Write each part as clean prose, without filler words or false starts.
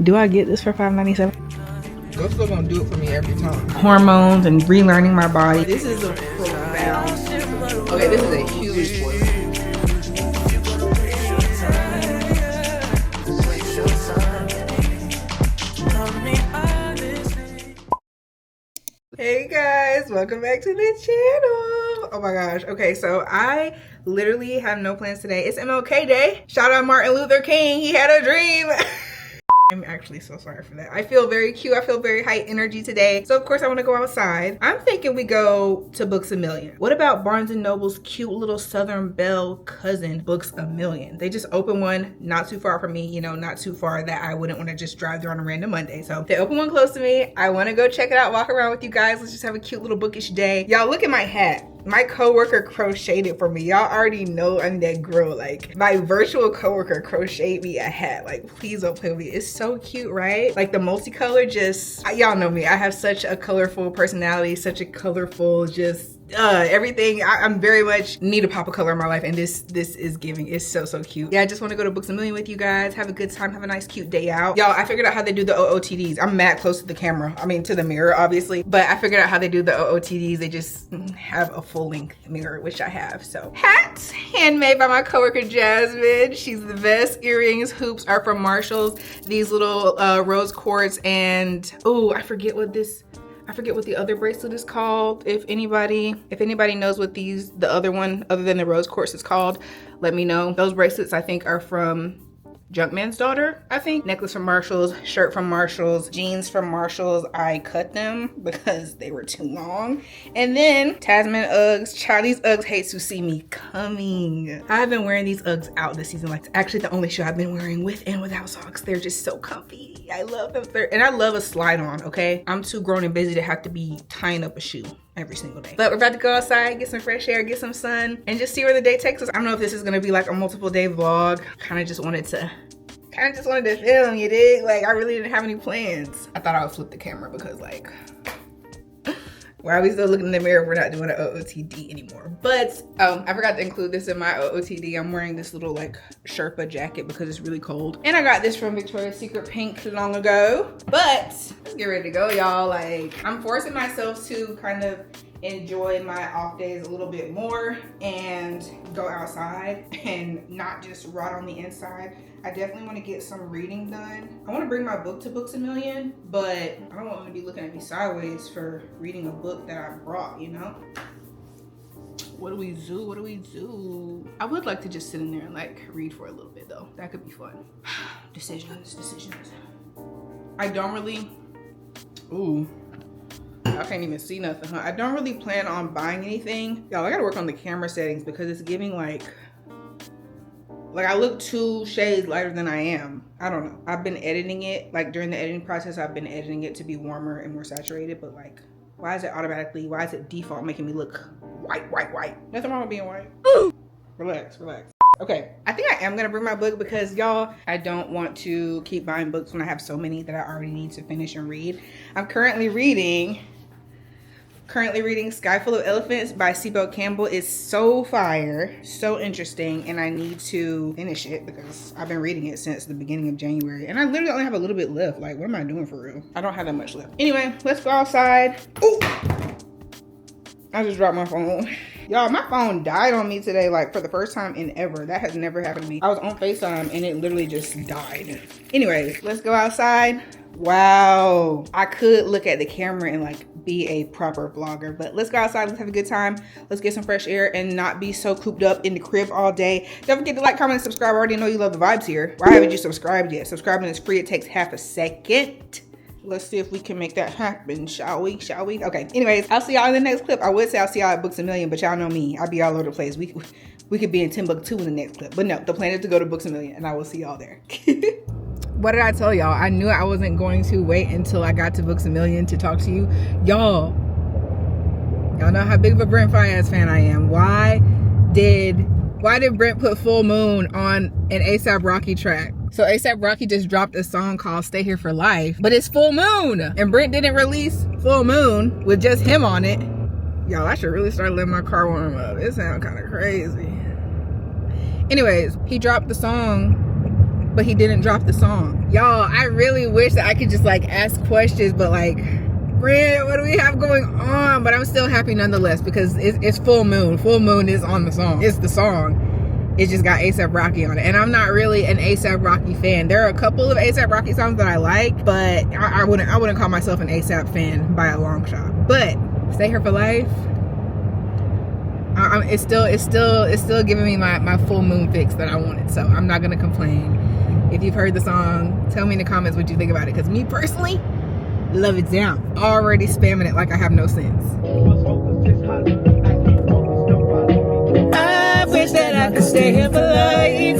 Do I get this for $5.97? That's still gonna do it for me every time. Hormones and relearning my body. This is a profound. Okay, this is a huge one. Hey guys, welcome back to the channel. Oh my gosh. Okay, so I literally have no plans today. It's MLK Day. Shout out Martin Luther King. He had a dream. I'm actually so sorry for that. I feel very cute. I feel very high energy today. So of course I want to go outside. I'm thinking we go to Books A Million. What about Barnes & Noble's cute little Southern Belle cousin, Books A Million? They just opened one not too far from me, you know, not too far that I wouldn't want to just drive there on a random Monday. So they opened one close to me. I want to go check it out, walk around with you guys. Let's just have a cute little bookish day. Y'all look at my hat. My coworker crocheted it for me. Y'all already know I'm that girl. Like, my virtual coworker crocheted me a hat. Like, please don't play with me. It's so cute, right? Like the multicolor, just, y'all know me. I have such a colorful personality, such a colorful, just everything. I'm very much need a pop of color in my life, and this is giving. It's so cute. Yeah, I just want to go to Books A Million with you guys, have a good time, have a nice cute day out. Y'all, I figured out how they do the OOTDs. I'm mad close to the camera, I mean to the mirror obviously, but I figured out how they do the OOTDs. They just have a full-length mirror, which I have. So hats handmade by my coworker Jasmine. She's the best. Earrings, hoops are from Marshall's. These little rose quartz, and oh, I forget what the other bracelet is called. If anybody knows what the other one other than the rose quartz is called, let me know. Those bracelets I think are from Junkman's daughter, I think. Necklace from Marshall's, shirt from Marshall's, jeans from Marshall's. I cut them because they were too long. And then Tasman Uggs. Child, these Uggs hate to see me coming. I've been wearing these Uggs out this season. Like, it's actually the only shoe I've been wearing with and without socks. They're just so comfy. I love them. And I love a slide on, okay? I'm too grown and busy to have to be tying up a shoe every single day. But we're about to go outside, get some fresh air, get some sun, and just see where the day takes us. I don't know if this is gonna be like a multiple day vlog. Kind of just wanted to film, you dig? Like, I really didn't have any plans. I thought I would flip the camera because, like, why are we still looking in the mirror if we're not doing an OOTD anymore? But I forgot to include this in my OOTD. I'm wearing this little like Sherpa jacket because it's really cold. And I got this from Victoria's Secret Pink long ago. But let's get ready to go, y'all. Like, I'm forcing myself to kind of enjoy my off days a little bit more and go outside and not just rot on the inside. I definitely want to get some reading done. I want to bring my book to Books A Million, but I don't want them to be looking at me sideways for reading a book that I brought, you know? What do we do? I would like to just sit in there and like read for a little bit though. That could be fun. Decisions. I don't really, I can't even see nothing, huh? I don't really plan on buying anything. Y'all, I gotta work on the camera settings because it's giving like I look 2 shades lighter than I am. I don't know. I've been editing it, like during the editing process, I've been editing it to be warmer and more saturated, but like, why is it default making me look white? Nothing wrong with being white. Ooh. Relax. Okay, I think I am gonna bring my book because y'all, I don't want to keep buying books when I have so many that I already need to finish and read. I'm currently reading Sky Full of Elephants by Sibyl Campbell. It's so fire, so interesting, and I need to finish it because I've been reading it since the beginning of January, and I literally only have a little bit left. Like, what am I doing for real? I don't have that much left. Anyway, let's go outside. Ooh, I just dropped my phone. Y'all, my phone died on me today, like for the first time in ever. That has never happened to me. I was on FaceTime and it literally just died. Anyways, let's go outside. Wow, I could look at the camera and like be a proper vlogger, but let's go outside, let's have a good time, let's get some fresh air and not be so cooped up in the crib all day. Don't forget to like, comment, and subscribe. I already know you love the vibes here. Why haven't you subscribed yet? Subscribing is free. It takes half a second. Let's see if we can make that happen, shall we? Okay, anyways, I'll see y'all in the next clip. I would say I'll see y'all at Books A Million, but y'all know me, I'll be all over the place. We could be in Timbuktu in the next clip, but no, the plan is to go to Books A Million and I will see y'all there. What did I tell y'all? I knew I wasn't going to wait until I got to Books A Million to talk to you. Y'all know how big of a Brent Faiyaz fan I am. Why did Brent put Full Moon on an A$AP Rocky track? So A$AP Rocky just dropped a song called Stay Here for Life, but it's Full Moon. And Brent didn't release Full Moon with just him on it. Y'all, I should really start letting my car warm up. It sounds kind of crazy. Anyways, he dropped the song but he didn't drop the song. Y'all, I really wish that I could just like ask questions, but like, Brent, what do we have going on? But I'm still happy nonetheless because it's full moon. Full moon is on the song. It's the song. It just got A$AP Rocky on it. And I'm not really an A$AP Rocky fan. There are a couple of A$AP Rocky songs that I like, but I wouldn't call myself an A$AP fan by a long shot. But Stay Here for Life, it's still giving me my full moon fix that I wanted. So I'm not gonna complain. If you've heard the song, tell me in the comments what you think about it. Because me personally, love it down. Already spamming it like I have no sense. I wish that I could stay here for life.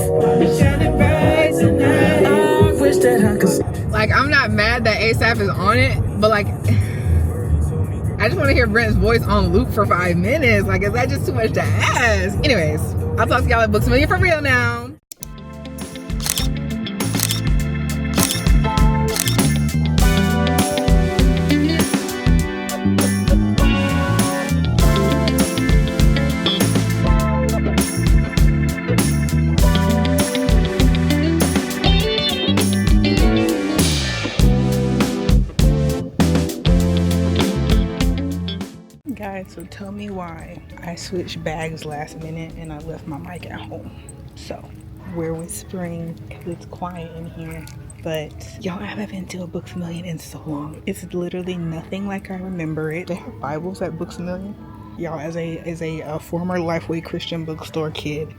Shining bright tonight. I wish that I could. Like, I'm not mad that A$AP is on it, but like, I just want to hear Brent's voice on loop for 5 minutes. Like, is that just too much to ask? Anyways, I'll talk to y'all at Books A Million for real now. Guys, so tell me why I switched bags last minute and I left my mic at home. So we're whispering because it's quiet in here, but y'all, I haven't been to a Books A Million in so long. It's literally nothing like I remember it. They have Bibles at Books A Million. Y'all, as a former Lifeway Christian bookstore kid,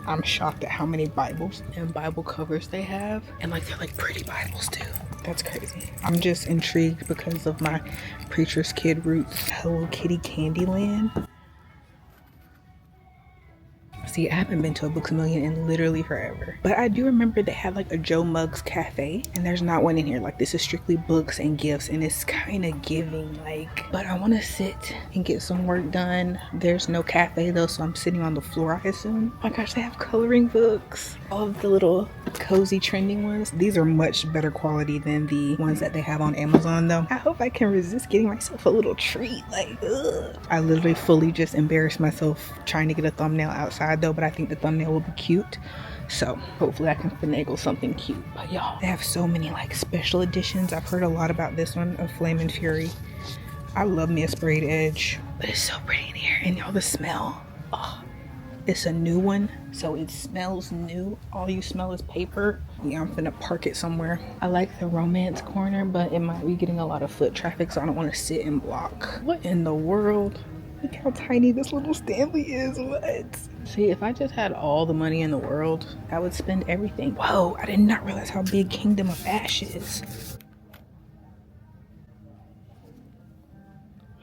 I'm shocked at how many Bibles and Bible covers they have, and like they're like pretty Bibles too. That's crazy. I'm just intrigued because of my preacher's kid roots. Hello Kitty Candyland. See, I haven't been to a Books A Million in literally forever. But I do remember they had like a Joe Muggs cafe, and there's not one in here. Like, this is strictly books and gifts, and it's kind of giving, like, but I want to sit and get some work done. There's no cafe though, so I'm sitting on the floor, I assume. Oh my gosh, they have coloring books. All of the little cozy trending ones. These are much better quality than the ones that they have on Amazon though. I hope I can resist getting myself a little treat. Like, ugh. I literally fully just embarrassed myself trying to get a thumbnail outside though, but I think the thumbnail will be cute, so hopefully I can finagle something cute. But y'all, they have so many like special editions. I've heard a lot about this one of Flame and Fury. I love me a sprayed edge, but it's so pretty in here. And y'all, the smell, oh, it's a new one, so it smells new. All you smell is paper. Yeah, I'm finna park it somewhere. I like the romance corner, but it might be getting a lot of foot traffic, so I don't want to sit and block. What in the world? Look how tiny this little Stanley is. What? See, if I just had all the money in the world, I would spend everything. Whoa, I did not realize how big Kingdom of Ash is.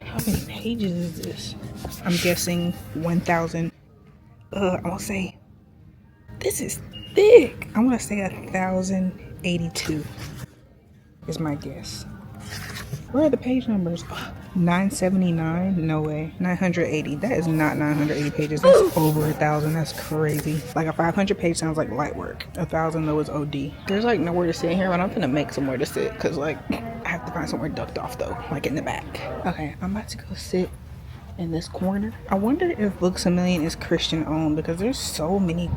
How many pages is this? I'm guessing 1,000. I want to say, this is thick. I want to say 1,082 is my guess. Where are the page numbers? 979? No way. 980. That is not 980 pages. That's over 1,000. That's crazy. Like a 500 page sounds like light work. 1,000 though is OD. There's like nowhere to sit here, but I'm gonna make somewhere to sit because like I have to find somewhere ducked off though, like in the back. Okay, I'm about to go sit in this corner. I wonder if Books A Million is Christian owned because there's so many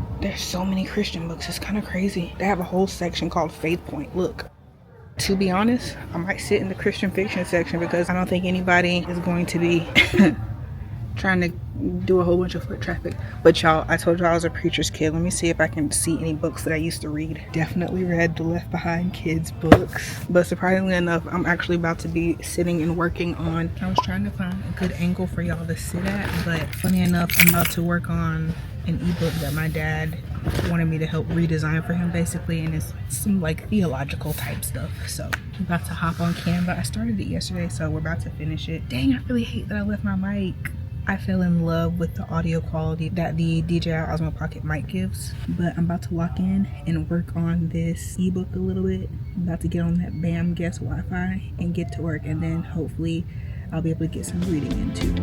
Christian books. It's kind of crazy. They have a whole section called Faith Point. Look. To be honest, I might sit in the Christian fiction section because I don't think anybody is going to be trying to do a whole bunch of foot traffic. But y'all, I told y'all I was a preacher's kid. Let me see if I can see any books that I used to read. Definitely read the Left Behind kids books. But surprisingly enough, I'm actually about to be sitting and working on, I was trying to find a good angle for y'all to sit at, but funny enough, I'm about to work on an ebook that my dad wanted me to help redesign for him basically, and it's some like theological type stuff. So I'm about to hop on Canva. I started it yesterday, so we're about to finish it. Dang, I really hate that I left my mic. I fell in love with the audio quality that the DJI Osmo Pocket mic gives, but I'm about to lock in and work on this ebook a little bit. I'm about to get on that BAM guest Wi-Fi and get to work, and then hopefully I'll be able to get some reading in too.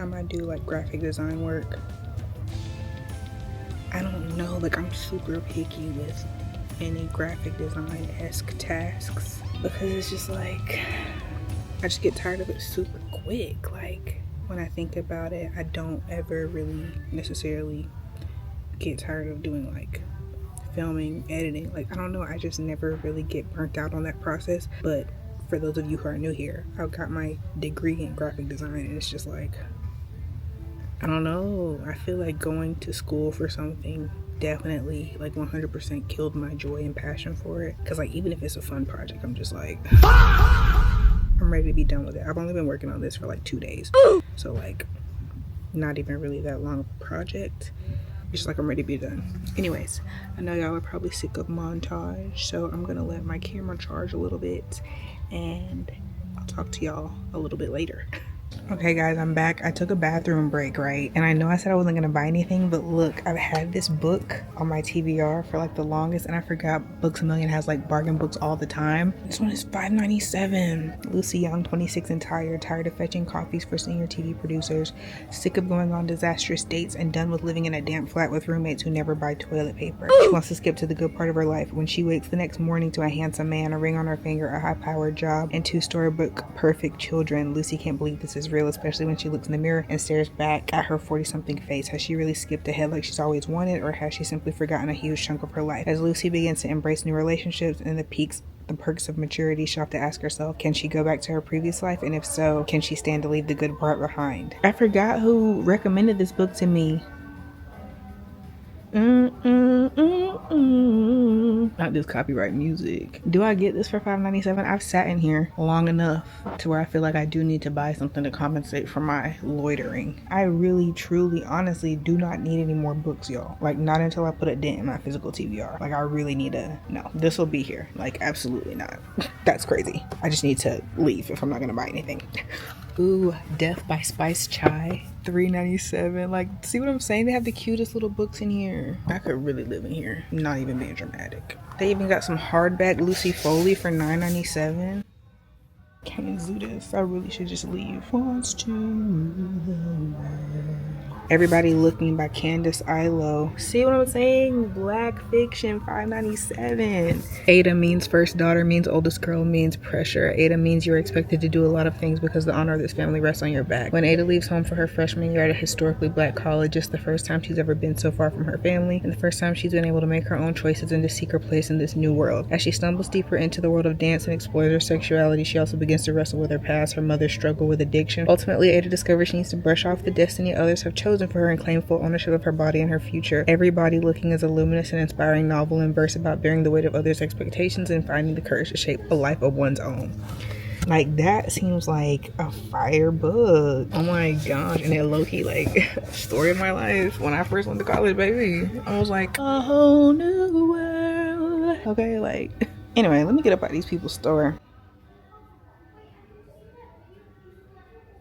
time I do like graphic design work, I don't know, like I'm super picky with any graphic design-esque tasks because it's just like, I just get tired of it super quick. Like when I think about it, I don't ever really necessarily get tired of doing like filming, editing. Like I don't know, I just never really get burnt out on that process. But for those of you who are new here, I got my degree in graphic design and it's just like, I don't know, I feel like going to school for something definitely like 100% killed my joy and passion for it. Because like even if it's a fun project, I'm just like, I'm ready to be done with it. I've only been working on this for like 2 days, so like not even really that long of a project. It's just like I'm ready to be done. Anyways, I know y'all are probably sick of montage, so I'm gonna let my camera charge a little bit and I'll talk to y'all a little bit later. Okay guys, I'm back. I took a bathroom break, right? And I know I said I wasn't gonna buy anything, but look, I've had this book on my TBR for like the longest, and I forgot Books A Million has like bargain books all the time. This one is $5.97. Lucy Young, 26 and tired of fetching coffees for senior TV producers, sick of going on disastrous dates, and done with living in a damp flat with roommates who never buy toilet paper. She wants to skip to the good part of her life when she wakes the next morning to a handsome man, a ring on her finger, a high-powered job, and 2 storybook perfect children. Lucy can't believe this is real, especially when she looks in the mirror and stares back at her 40-something face. Has she really skipped ahead like she's always wanted, or has she simply forgotten a huge chunk of her life? As Lucy begins to embrace new relationships and the perks of maturity, she'll have to ask herself, can she go back to her previous life? And if so, can she stand to leave the good part behind? I forgot who recommended this book to me. Not this copyright music. Do I get this for $5.97? I've sat in here long enough to where I feel like I do need to buy something to compensate for my loitering. I really, truly, honestly do not need any more books, y'all. Like not until I put a dent in my physical TBR. Like I really need to, no, this will be here. Like absolutely not. That's crazy. I just need to leave if I'm not gonna buy anything. Ooh, Death by Spice Chai, $3.97. Like, see what I'm saying? They have the cutest little books in here. I could really live in here, not even being dramatic. They even got some hardback Lucy Foley for $9.97. Can't even do this. I really should just leave. Wants to rule the world. Everybody Looking by Candace Ilo. See what I'm saying? Black fiction, $5.97. Ada means first daughter, means oldest girl, means pressure. Ada means you're expected to do a lot of things because the honor of this family rests on your back. When Ada leaves home for her freshman year at a historically black college, it's the first time she's ever been so far from her family, and the first time she's been able to make her own choices and to seek her place in this new world. As she stumbles deeper into the world of dance and explores her sexuality, she also begins to wrestle with her past, her mother's struggle with addiction. Ultimately, Ada discovers she needs to brush off the destiny others have chosen for her and claim full ownership of her body and her future. Everybody Looking is a luminous and inspiring novel in verse about bearing the weight of others' expectations and finding the courage to shape a life of one's own. Like that seems like a fire book. Oh my gosh. And then low-key like story of my life. When I first went to college, baby, I was like, a whole new world. Okay, like anyway, let me get up at these people's store.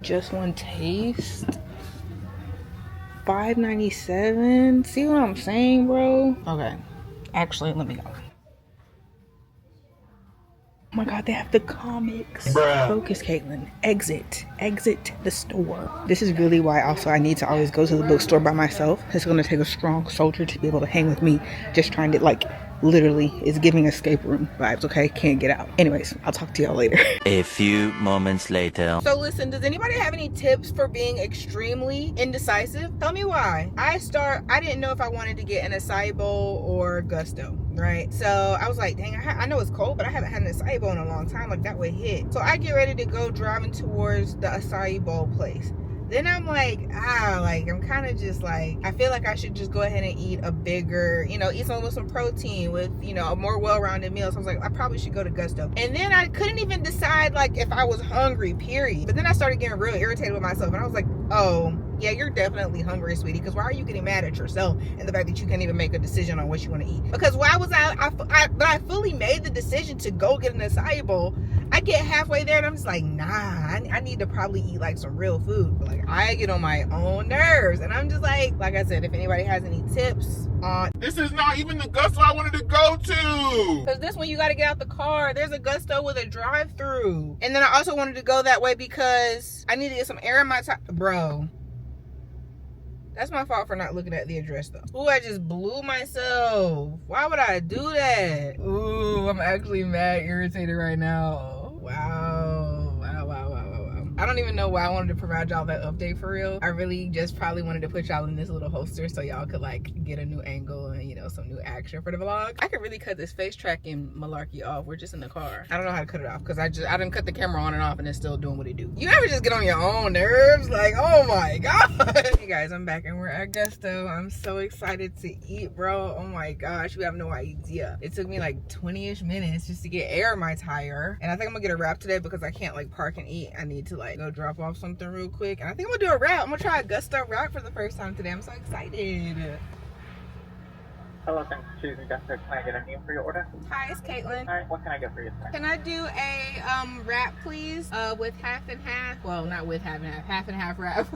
Just One Taste, $5.97. See what I'm saying, bro? Okay, actually, let me go. Oh my god, they have the comics. Bruh. Focus, Kaitlyn. Exit the store. This is really why also I need to always go to the bookstore by myself. It's gonna take a strong soldier to be able to hang with me, just trying to like literally is giving escape room vibes. Okay, can't get out. Anyways, I'll talk to y'all later. A few moments later. So listen, does anybody have any tips for being extremely indecisive? Tell me why. I didn't know if I wanted to get an acai bowl or gusto, right? So I was like, dang, I know it's cold, but I haven't had an acai bowl in a long time. Like that would hit. So I get ready to go driving towards the acai bowl place. Then I'm like, I'm kind of just like, I feel like I should just go ahead and eat a bigger, eat some with some protein with, a more well-rounded meal. So I was like, I probably should go to Gusto. And then I couldn't even decide like if I was hungry, period. But then I started getting real irritated with myself. And I was like, oh, yeah, you're definitely hungry, sweetie. Because why are you getting mad at yourself and the fact that you can't even make a decision on what you want to eat? Because why was I fully made the decision to go get an acai bowl. I get halfway there and I'm just like, nah, I need to probably eat like some real food. But like I get on my own nerves. And I'm just like I said, if anybody has any tips on... This is not even the Gusto I wanted to go to. Because this one you got to get out the car. There's a Gusto with a drive-through. And then I also wanted to go that way because I need to get some air in my tire. Bro, That's my fault for not looking at the address though. Ooh, I just blew myself. Why would I do that? Ooh, I'm actually mad irritated right now. Wow. I don't even know why I wanted to provide y'all that update for real. I really just probably wanted to put y'all in this little holster so y'all could like get a new angle and, you know, some new action for the vlog. I could really cut this face tracking malarkey off. We're just in the car. I don't know how to cut it off because I didn't cut the camera on and off and it's still doing what it do. You ever just get on your own nerves? Like, oh my god. Hey guys, I'm back and we're at Gusto. I'm so excited to eat, bro. Oh my gosh, you have no idea. It took me like 20-ish minutes just to get air in my tire. And I think I'm gonna get a wrap today because I can't like park and eat. I need to like go drop off something real quick. And I think I'm gonna do a wrap. I'm gonna try a Gusto wrap for the first time today. I'm so excited. Hello, thanks for choosing Gusto. Can I get a name for your order? Hi, it's Kaitlyn. Alright, what can I get for you today? Can I do a wrap, please? With half and half. Well, not with half and half wrap.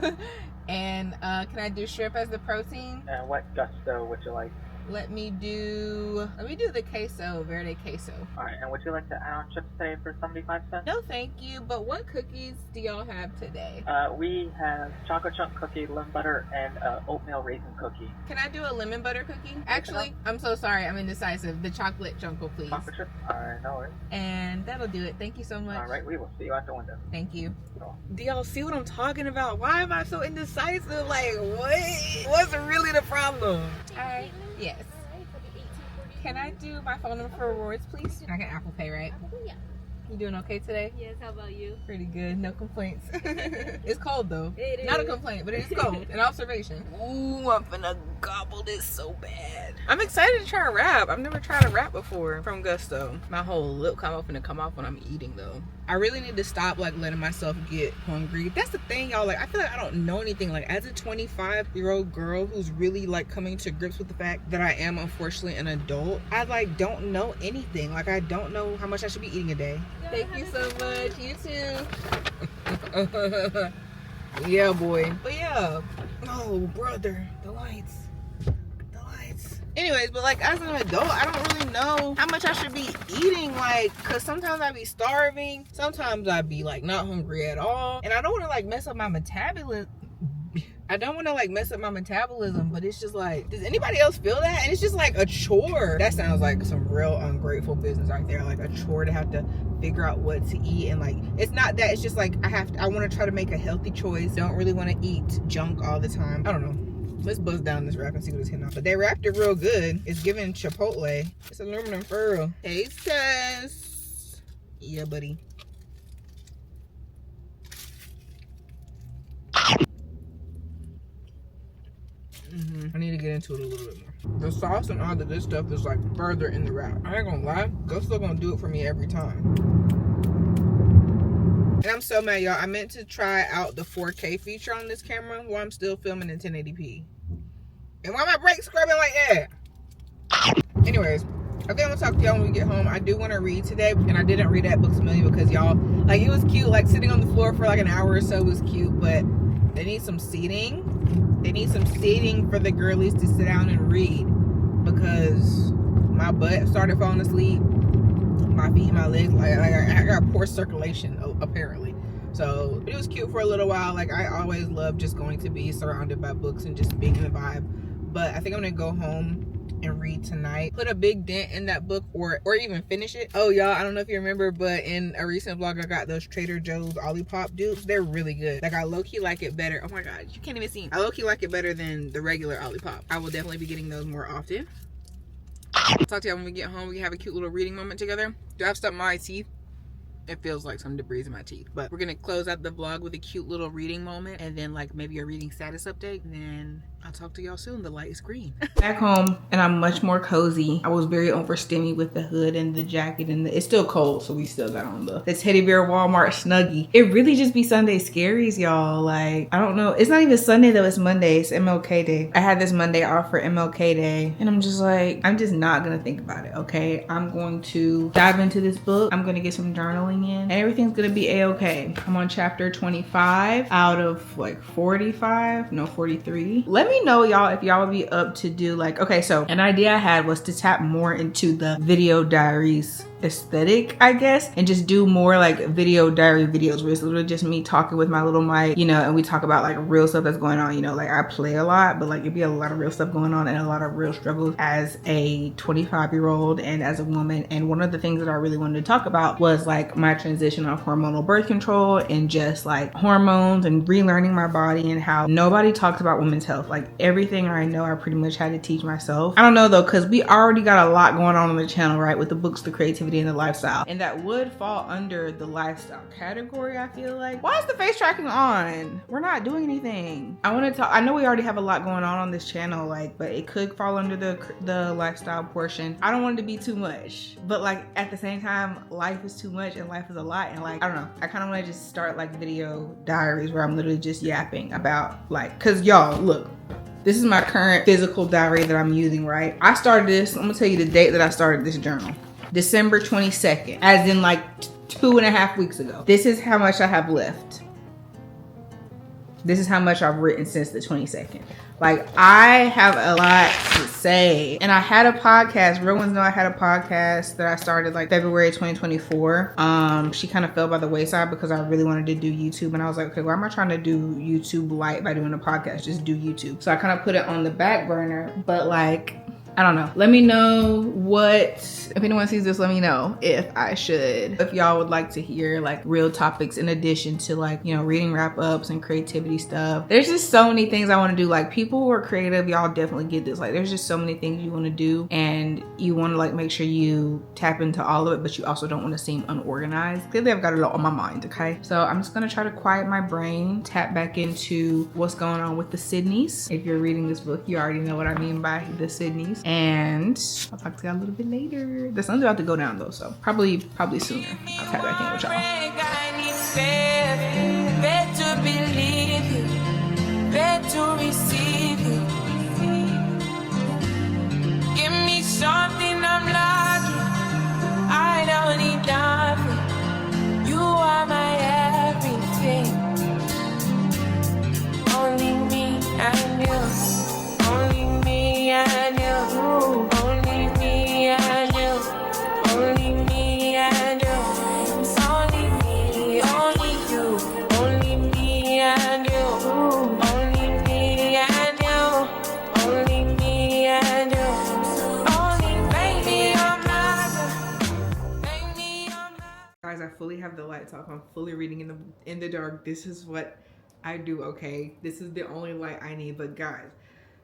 And can I do shrimp as the protein? And what Gusto would you like? Let me do the queso, verde queso. Alright, and would you like to add on chips today for 75 cents? No, thank you. But what cookies do y'all have today? We have chocolate chunk cookie, lemon butter, and oatmeal raisin cookie. Can I do a lemon butter cookie? Actually, I'm so sorry. I'm indecisive. The chocolate chunko, please. Chocolate chip? Alright, no worries. And that'll do it. Thank you so much. Alright, we will see you at the window. Thank you. Cool. Do y'all see what I'm talking about? Why am I so indecisive? Like, what? What's really the problem? Alright. Yes. Can I do my phone number for rewards, please? I can Apple Pay, right? Yeah. You doing okay today? Yes, how about you? Pretty good, no complaints. It's cold though. It Not a is. complaint, but it is cold. An observation. Ooh, I'm finna gobble this so bad. I'm excited to try a wrap. I've never tried a wrap before from Gusto. My whole lip finna come off when I'm eating though. I really need to stop like letting myself get hungry. That's the thing, y'all. Like, I feel like I don't know anything. Like, as a 25-year-old girl who's really like coming to grips with the fact that I am unfortunately an adult, I like don't know anything. Like, I don't know how much I should be eating a day. Thank you so much. You too. Yeah, boy. But yeah. Oh, brother. The lights. The lights. Anyways, but like as an adult, I don't really know how much I should be eating. Like, cause sometimes I be starving. Sometimes I be like not hungry at all. And I don't want to like mess up my metabolism. But it's just like, does anybody else feel that? And it's just like a chore. That sounds like some real ungrateful business right there. Like a chore to have to figure out what to eat. And like, it's not that, it's just like I want to try to make a healthy choice. Don't really want to eat junk all the time. I don't know. Let's buzz down this wrap and see what it's hitting off. But they wrapped it real good. It's giving Chipotle. It's aluminum foil. Taste test. Yeah, buddy. I need to get into it a little bit more. The sauce and all the good stuff is like further in the wrap. I ain't gonna lie, Gusto gonna do it for me every time. And I'm so mad, y'all. I meant to try out the 4K feature on this camera while I'm still filming in 1080p. And why my brakes scrubbing like that? Anyways, I think I'm gonna talk to y'all when we get home. I do want to read today, and I didn't read at Books A Million because y'all, like, it was cute. Like, sitting on the floor for like an hour or so was cute, but they need some seating. They need some seating for the girlies to sit down and read because my butt started falling asleep. My feet, my legs, like I got poor circulation apparently. So it was cute for a little while. Like, I always love just going to be surrounded by books and just being in the vibe. But I think I'm gonna go home and read tonight, put a big dent in that book, or even finish it. Oh y'all, I don't know if you remember, but in a recent vlog I got those Trader Joe's Olipop dupes. They're really good. Like, I low-key like it better. Oh my god, you can't even see them. I low-key like it better than the regular Olipop. I will definitely be getting those more often. I'll talk to y'all when we get home. We can have a cute little reading moment together. Do I have stuff in my teeth? It feels like some debris in my teeth, but we're gonna close out the vlog with a cute little reading moment and then like maybe a reading status update, and then I'll talk to y'all soon. The light is green. Back home, and I'm much more cozy. I was very overstimmy with the hood and the jacket, and it's still cold, so we still got on the teddy bear Walmart Snuggie. It really just be Sunday scaries, y'all. Like, I don't know. It's not even Sunday though, it's Monday. It's MLK Day. I had this Monday off for MLK Day, and I'm just like, I'm just not gonna think about it, okay? I'm going to dive into this book. I'm gonna get some journaling in, and everything's gonna be a-okay. I'm on chapter 25 out of like 45, no, 43. Let me know, y'all, if y'all would be up to do like, okay, so an idea I had was to tap more into the video diaries aesthetic, I guess, and just do more like video diary videos where it's literally just me talking with my little mic, you know, and we talk about like real stuff that's going on. You know, like I play a lot, but like it'd be a lot of real stuff going on and a lot of real struggles as a 25-year-old and as a woman. And one of the things that I really wanted to talk about was like my transition off hormonal birth control and just like hormones and relearning my body, and how nobody talks about women's health. Like everything I know I pretty much had to teach myself. I don't know though, because we already got a lot going on the channel, right, with the books, the creativity, and the lifestyle, and that would fall under the lifestyle category. I feel like, why is the face tracking on? We're not doing anything. I want to talk, I know we already have a lot going on this channel, like, but it could fall under the lifestyle portion. I don't want it to be too much, but like at the same time, life is too much and life is a lot, and like I don't know, I kind of want to just start like video diaries where I'm literally just yapping about like, because y'all look, this is my current physical diary that I'm using, right? I started this, I'm gonna tell you the date that I started this journal. December 22nd, as in like 2.5 weeks ago. This is how much I have left. This is how much I've written since the 22nd. Like, I have a lot to say. And I had a podcast, real ones know I had a podcast that I started like February 2024. She kind of fell by the wayside because I really wanted to do YouTube. And I was like, okay, why am I trying to do YouTube light by doing a podcast? Just do YouTube. So I kind of put it on the back burner, but like, I don't know. Let me know if anyone sees this, let me know if I should. If y'all would like to hear like real topics in addition to like, you know, reading wrap ups and creativity stuff. There's just so many things I want to do. Like people who are creative, y'all definitely get this. Like there's just so many things you want to do and you want to like make sure you tap into all of it, but you also don't want to seem unorganized. Clearly I've got a lot on my mind, okay? So I'm just gonna try to quiet my brain, tap back into what's going on with the Sydneys. If you're reading this book, you already know what I mean by the Sydneys. And I'll talk to y'all a little bit later. The sun's about to go down though, so probably sooner. I'll tap back in with y'all. Better believe you, better receive you. Give me something I'm lacking. I don't need nothing. You are my everything. Only me and you. Only me and you. Only me and you. Only me and you. Only me, only you. Only me and you. Only me and you. Only me and you. Only baby, I'm not. Baby, I'm not. Guys, I fully have the lights off. I'm fully reading in the dark. This is what I do, okay? This is the only light I need. But guys,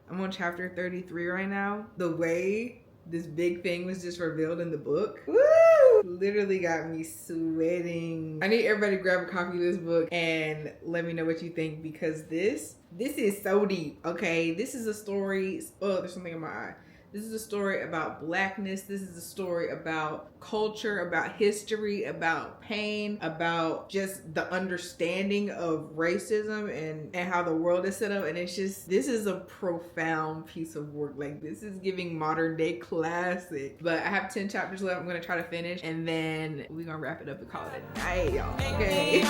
I'm on chapter 33 right now. The way this big thing was just revealed in the book, woo, literally got me sweating. I need everybody to grab a copy of this book and let me know what you think, because this is so deep, okay? This is a story. Oh, there's something in my eye. This is a story about Blackness. This is a story about culture, about history, about pain, about just the understanding of racism and how the world is set up. And it's just, this is a profound piece of work. Like, this is giving modern day classic. But I have 10 chapters left. I'm gonna try to finish, and then we're gonna wrap it up and call it a night, y'all. Okay.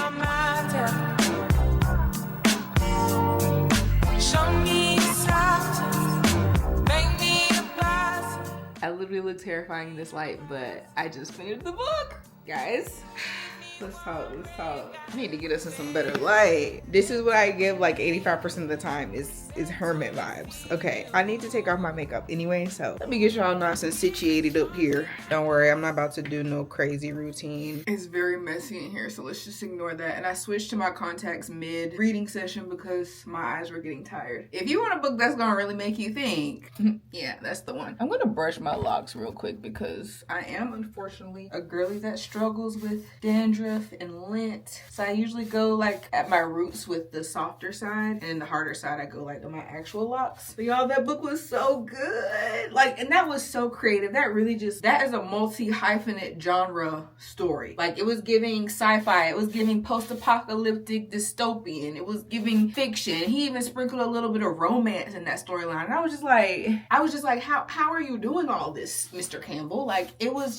Show me I literally look terrifying in this light, but I just finished the book. Guys, let's talk. I need to get us in some better light. This is what I give like 85% of the time is hermit vibes. Okay, I need to take off my makeup anyway, so let me get y'all nice and situated up here. Don't worry, I'm not about to do no crazy routine. It's very messy in here, so let's just ignore that. And I switched to my contacts mid reading session because my eyes were getting tired. If you want a book that's gonna really make you think, yeah, that's the one. I'm gonna brush my locks real quick because I am unfortunately a girly that struggles with dandruff and lint. So I usually go like at my roots with the softer side, and then the harder side I go like on my actual locks. But y'all, that book was so good. Like, and that was so creative. That really just, that is a multi-hyphenate genre story. Like, it was giving sci-fi, it was giving post-apocalyptic dystopian, it was giving fiction. He even sprinkled a little bit of romance in that storyline. And I was just like, how are you doing all this, Mr. Campbell? Like, it was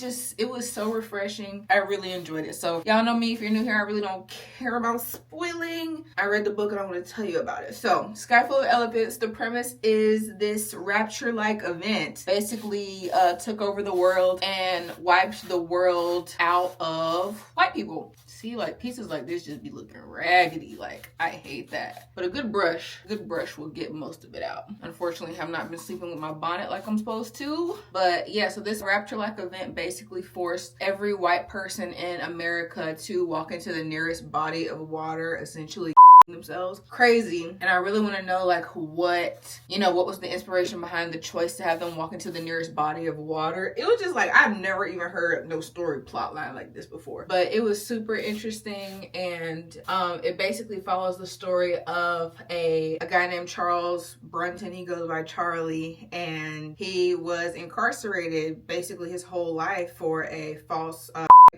so refreshing. I really enjoyed it. So y'all Y'all know me. If you're new here, I really don't care about spoiling. I read the book and I'm going to tell you about it. So, Sky Full of Elephants, the premise is this rapture-like event basically took over the world and wiped the world out of white people. See, like, pieces like this just be looking raggedy. Like, I hate that. But a good brush will get most of it out. Unfortunately, I have not been sleeping with my bonnet like I'm supposed to. But yeah, so this rapture-like event basically forced every white person in America to walk into the nearest body of water, essentially themselves. Crazy. And I really want to know, like, what was the inspiration behind the choice to have them walk into the nearest body of water. It was just like, I've never even heard no story plot line like this before, but it was super interesting. And it basically follows the story of a guy named Charles Brunton. He goes by Charlie, and he was incarcerated basically his whole life for a false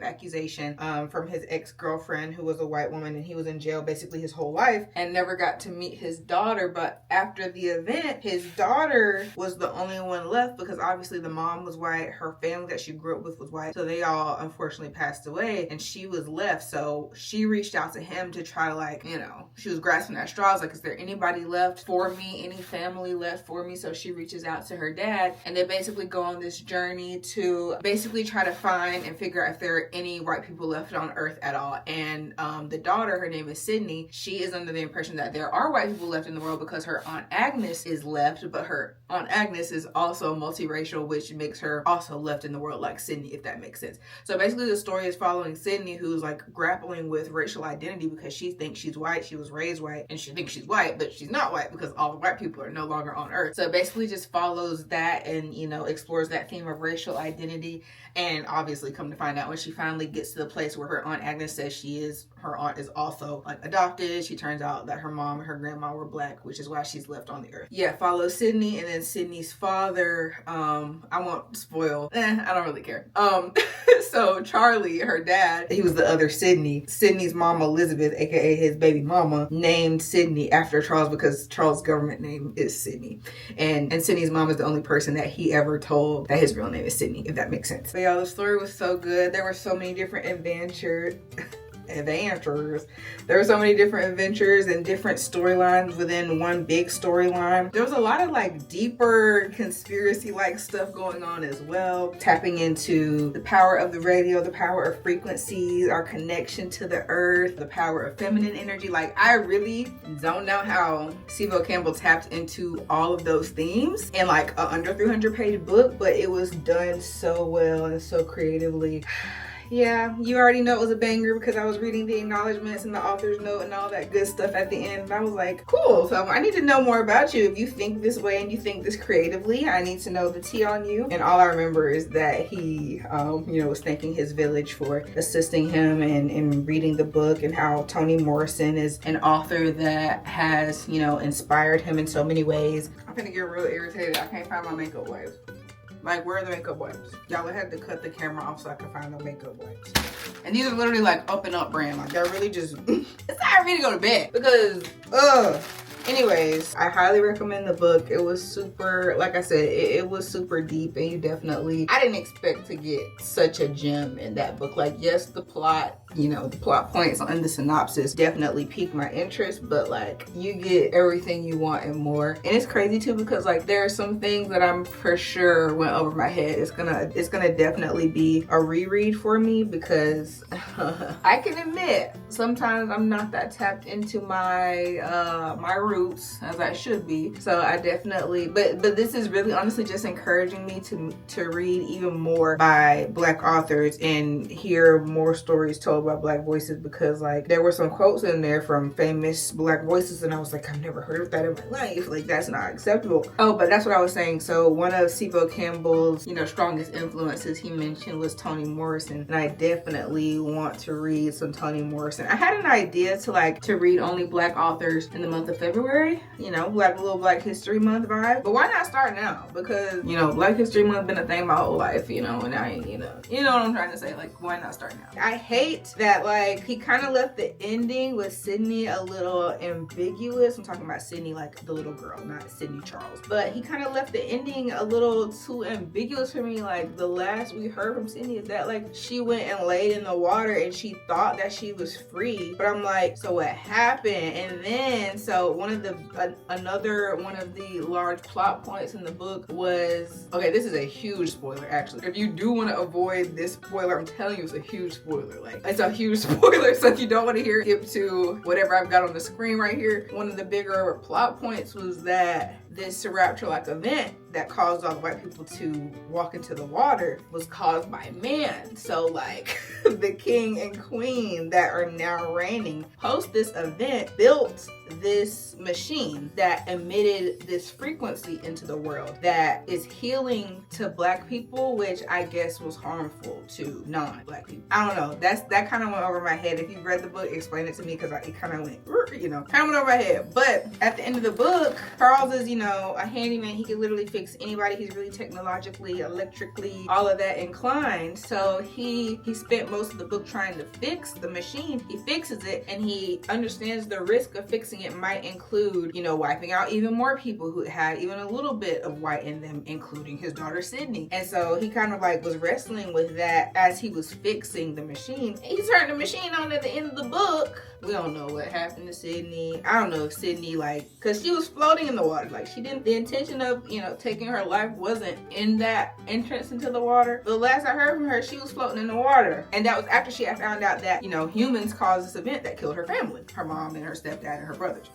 accusation from his ex-girlfriend, who was a white woman, and he was in jail basically his whole life and never got to meet his daughter. But after the event, his daughter was the only one left, because obviously the mom was white, her family that she grew up with was white, so they all unfortunately passed away, and she was left. So she reached out to him to try to, like, she was grasping at straws, like, is there anybody left for me, any family left for me? So she reaches out to her dad, and they basically go on this journey to basically try to find and figure out if there are any white people left on earth at all. And the daughter, her name is Sydney, she is under the impression that there are white people left in the world because her Aunt Agnes is left, but her Aunt Agnes is also multiracial, which makes her also left in the world like Sydney, if that makes sense. So basically the story is following Sydney, who's like grappling with racial identity because she thinks she's white, she was raised white, and she thinks she's white, but she's not white because all the white people are no longer on earth. So it basically just follows that and, explores that theme of racial identity. And obviously, come to find out, when she finally gets to the place where her Aunt Agnes says her aunt is also like adopted, she turns out that her mom and her grandma were black, which is why she's left on the earth. Yeah, follows Sydney, and then Sydney's father, I won't spoil, I don't really care. So Charlie, her dad, he was the other Sydney. Sydney's mom, Elizabeth, aka his baby mama, named Sydney after Charles because Charles' government name is Sydney. And Sydney's mom is the only person that he ever told that his real name is Sydney, if that makes sense. But y'all, the story was so good. There were so many different adventures. There were so many different adventures and different storylines within one big storyline. There was a lot of like deeper conspiracy like stuff going on as well, tapping into the power of the radio, the power of frequencies, our connection to the earth, the power of feminine energy. Like, I really don't know how Sibo Campbell tapped into all of those themes in like a under 300-page book, but it was done so well and so creatively. Yeah, you already know it was a banger because I was reading the acknowledgments and the author's note and all that good stuff at the end. And I was like, cool. So I need to know more about you. If you think this way and you think this creatively, I need to know the tea on you. And all I remember is that he, was thanking his village for assisting him in reading the book, and how Toni Morrison is an author that has, inspired him in so many ways. I'm gonna get real irritated. I can't find my makeup wipes. Like, where are the makeup wipes? Y'all, I had to cut the camera off so I could find the makeup wipes. And these are literally like Up and Up brand. Like, they're really just, it's time for me to go to bed because, Anyways, I highly recommend the book. It was super, like I said, it was super deep, and I didn't expect to get such a gem in that book. Like, yes, the plot, the plot points on the synopsis definitely piqued my interest, but like, you get everything you want and more. And it's crazy too, because like, there are some things that I'm for sure went over my head. It's gonna definitely be a reread for me, because I can admit sometimes I'm not that tapped into my roots as I should be. So I definitely, but this is really honestly just encouraging me to read even more by Black authors and hear more stories told by Black voices, because like, there were some quotes in there from famous Black voices, and I was like, I've never heard of that in my life. Like, that's not acceptable. Oh, but that's what I was saying. So one of Sibo Campbell's, strongest influences he mentioned was Toni Morrison, and I definitely want to read some Toni Morrison. I had an idea to read only Black authors in the month of February, February, you know, like a little Black History Month vibe. But why not start now? Because, you know, Black History Month been a thing my whole life, you know, and I ain't, you know what I'm trying to say. Like, why not start now? I hate that, like, he kind of left the ending with Sydney a little ambiguous. I'm talking about Sydney, like the little girl, not Sydney Charles. But he kind of left the ending a little too ambiguous for me. Like, the last we heard from Sydney is that, like, she went and laid in the water and she thought that she was free. But I'm like, so what happened? And then, so another one of the large plot points in the book was, okay, this is a huge spoiler actually. If you do want to avoid this spoiler, I'm telling you, it's a huge spoiler. Like, it's a huge spoiler. So if you don't want to hear, skip to whatever I've got on the screen right here. One of the bigger plot points was that this rapture-like event that caused all the white people to walk into the water was caused by man. So, like, the king and queen that are now reigning post this event built this machine that emitted this frequency into the world that is healing to Black people, which I guess was harmful to non-Black people. I don't know. That kind of went over my head. If you've read the book, explain it to me, because it kind of went, you know, kind of went over my head. But at the end of the book, Charles is, you know, a handyman. He can literally fix anybody. He's really technologically, electrically, all of that inclined. So he spent most of the book trying to fix the machine. He fixes it, and he understands the risk of fixing it might include, you know, wiping out even more people who had even a little bit of white in them, including his daughter Sydney. And so he kind of like was wrestling with that as he was fixing the machine. He turned the machine on at the end of the book. We don't know what happened to Sydney. I don't know if Sydney, like, because she was floating in the water. Like, she didn't, the intention of, you know, taking her life wasn't in that entrance into the water. The last I heard from her, she was floating in the water. And that was after she had found out that, you know, humans caused this event that killed her family, her mom and her stepdad and her brothers.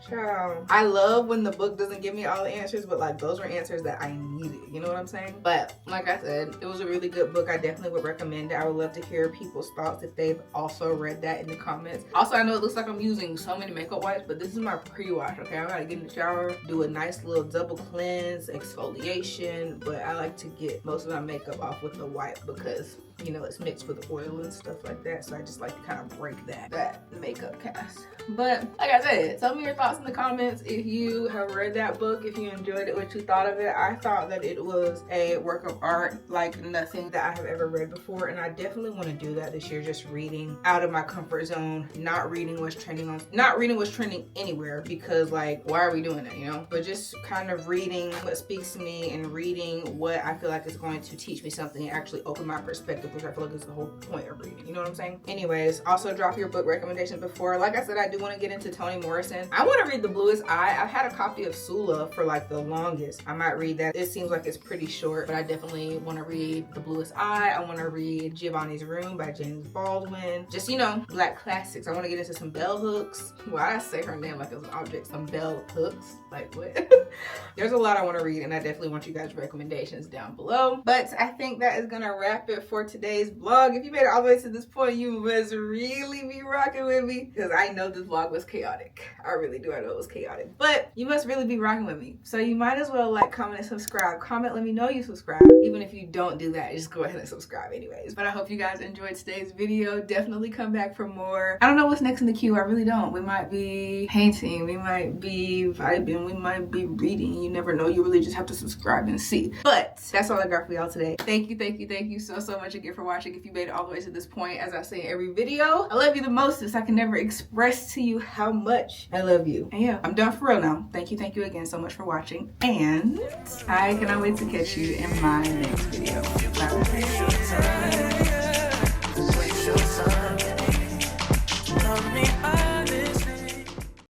Child. I love when the book doesn't give me all the answers, but like those were answers that I needed, you know what I'm saying? But like I said, it was a really good book. I definitely would recommend it. I would love to hear people's thoughts if they've also read that in the comments. Also, I know it looks like I'm using so many makeup wipes, but this is my pre-wash, okay? I'm gonna get in the shower, do a nice little double cleanse, exfoliation, but I like to get most of my makeup off with the wipe because, you know, it's mixed with oil and stuff like that. So I just like to kind of break that makeup cast. But like I said, tell me your thoughts in the comments if you have read that book, if you enjoyed it, what you thought of it. I thought that it was a work of art like nothing that I have ever read before, and I definitely want to do that this year, just reading out of my comfort zone, not reading what's trending anywhere, because like, why are we doing that, you know? But just kind of reading what speaks to me and reading what I feel like is going to teach me something and actually open my perspective, which I feel like is the whole point of reading, you know what I'm saying? Anyways, also drop your book recommendations before. Like I said, I do want to get into Toni Morrison. I want to read The Bluest Eye. I've had a copy of Sula for like the longest. I might read that. It seems like it's pretty short, but I definitely want to read The Bluest Eye. I want to read Giovanni's Room by James Baldwin. Just, you know, Black classics. I want to get into some Belle hooks. Why I say her name like it's an object? Some Belle hooks. Like what? There's a lot I want to read, and I definitely want you guys' recommendations down below. But I think that is gonna wrap it for today's vlog. If you made it all the way to this point, you must really be rocking with me, because I know this vlog was chaotic. I really do. I know it was chaotic, but you must really be rocking with me. So you might as well like, comment, and subscribe. Comment, let me know you subscribe. Even if you don't do that, just go ahead and subscribe anyways. But I hope you guys enjoyed today's video. Definitely come back for more. I don't know what's next in the queue. I really don't. We might be painting. We might be vibing. We might be reading. You never know. You really just have to subscribe and see. But that's all I got for y'all today. Thank you so much again for watching. If you made it all the way to this point, as I say in every video, I love you the mostest. I can never express to you how much I love you. And yeah, I'm done for real now. Thank you again so much for watching, and I cannot wait to catch you in my next video. Bye.